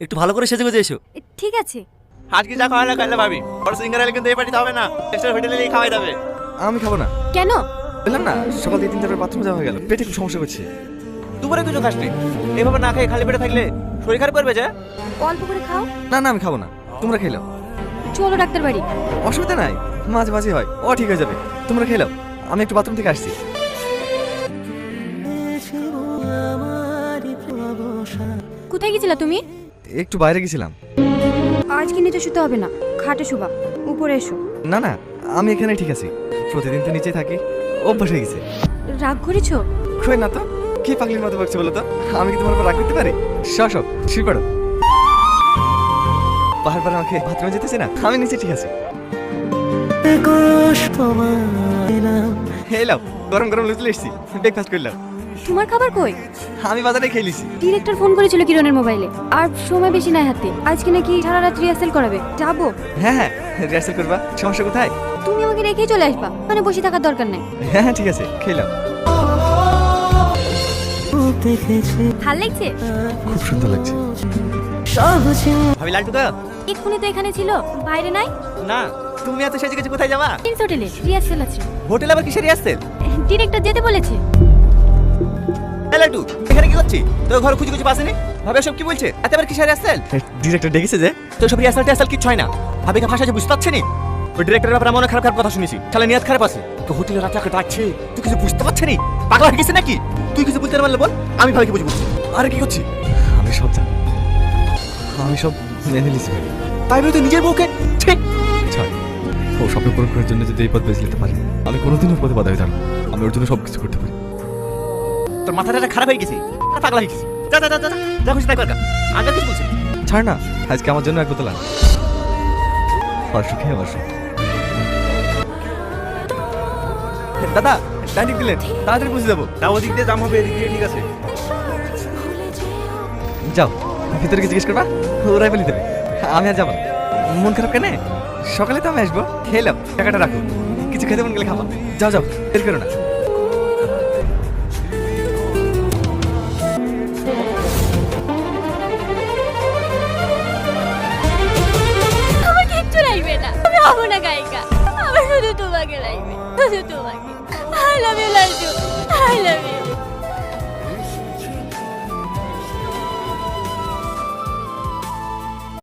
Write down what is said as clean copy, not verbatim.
একটু ভালো করে সেজে গুজে এসো। ঠিক আছে। আজকে যা খাওয়া না খাইলে ভাবি বড় সিঙ্গার এলে কিন্তু এই পার্টিতে হবে না, এক্সট্রা হোটেলে গিয়ে খাওয়াই যাবে। আমি খাবো না। কেন? বললাম না সকাল দিয়ে 3-4 বার বাথরুম যাওয়া হয়ে গেল, পেটে খুব সমস্যা করছে। দুপুরে কিছু খাসনি, এইভাবে না খেয়ে খালি পেটে থাকলে শরীর খারাপ করবে যে। অল্প করে খাও। না না আমি খাবো না, তোমরা খেয়ে নাও। চলো ডাক্তার বাড়ি। অসুবিধা নাই, মাঝে মাঝে হয়, ও ঠিক হয়ে যাবে। তোমরা খেয়ে নাও, আমি একটু বাথরুম থেকে আসছি। কোথায় গেছিলা তুমি? একটু বাইরে গেছিলাম। আজকে নিচে শুতে হবে না, খাটে শুবা। উপরে এসো। না না আমি এখানে ঠিক আছি, প্রতিদিন তো নিচেই থাকি, অভ্যাস হয়ে গেছে। রাগ করেছো? কই না তো, কি পাগলির মতো বলছো বলো তো? আমি কি তোমার উপর রাগ করতে পারি? সব শুয়ে পড়ো। বারবার আমাকে বাথরুমে যেতেছে না, আমি নিচে ঠিক আছি। এলাম গরম গরম লুচি এসছি, ব্রেকফাস্ট করলাম। তোমার খাবার কই? আমি বাজারে খেয়ে লিছি। ডিরেক্টর ফোন করেছিল কিরণের মোবাইলে, আর সময় বেশি নাই হাতে। আজকে নাকি সারা রাত রিহার্সাল করাবে, যাবো। হ্যাঁ হ্যাঁ রিহার্সাল করবা, সমস্যা কোথায়? তুমি আমাকে রেখেই চলে আসবা, মানে বসে থাকার দরকার নেই। হ্যাঁ হ্যাঁ ঠিক আছে, খেলাম। ভাল লাগছে? খুব সুন্দর লাগছে। ভাবি লালটু দা এক্ষুনি তো এখানে ছিল, বাইরে নাই? না, তুমি এত সেজে গেছো কোথায় যাবা? প্রিন্স হোটেলে রিহার্সাল আছে। হোটেলে আবার কিসের আসছে? ডিরেক্টর যেতে বলেছে। এই লালটু এখানে কি করছিস? তোর ঘর খুঁজে খুঁজে পাসনি? ভাবি সব কি বলছে? এত আবার কিসের আসছে? ডিরেক্টর ডেকেছে যে। তো সব রিহার্সাল টিহার্সাল কিচ্ছু হয় না, ভাবিকে ভাষা যে বুঝতে পারছি নি। ওই ডিরেক্টরের ব্যাপারে মনে খারাপ খারাপ কথা শুনেছি, তাহলে নিয়ত খারাপ আছে। তো হোটেলে রাতে একটা ডাকছে, তুই কিছু বুঝতে পারছিস নি? পাগলা হয়ে গেছে নাকি? তুই কিছু বুঝতে পারলে বল, আমি ভাবিকে বুঝবো। আরে কি করছি? আমি সব জানি, আমি সব মেনে নিছি ভাই। তাই বলে তুই নিজের বউকে ঠিক ছাড়, ও স্বপ্ন পূরণ করার জন্য যদি এই পথ বেছে নিতে পারে, আমি কোনোদিনও পথে বাধা হয়ে দাঁড়াবো। আমি ওর জন্য সবকিছু করতে পারি। তোর মাথাটা খারাপ হয়ে গেছে, পাগলা হয়ে গেছিস। যা যা যা যা যা খুশি তাই কর। আগে কিছু বলছিস? ছাড় না, আজকে আমার জন্য এক বোতল আন। অসুখে অসুখ। দাদা ডাইনিং দিলেন, তাড়াতাড়ি বুঝে যাবো। তা ওদিক দিয়ে জাম হবে, এদিক দিয়ে ঠিক আছে। যাও ভিতরে কি জিজ্ঞেস করবা, ওরাই বলে দেবে। আমি আর যাবো না। মন খারাপ কেন? সকালে তো আমি আসবো, খেলাম, টাকাটা রাখো, কিছু খেতে মন গেলে খাবা। যাও যাও, বের করো না। আমার কিচ্ছু লাগবে না, আমি হবো না গায়িকা। আমার শুধু তোমাকে লাগবে, শুধু তোমাকে। I love you Laltu, I love you.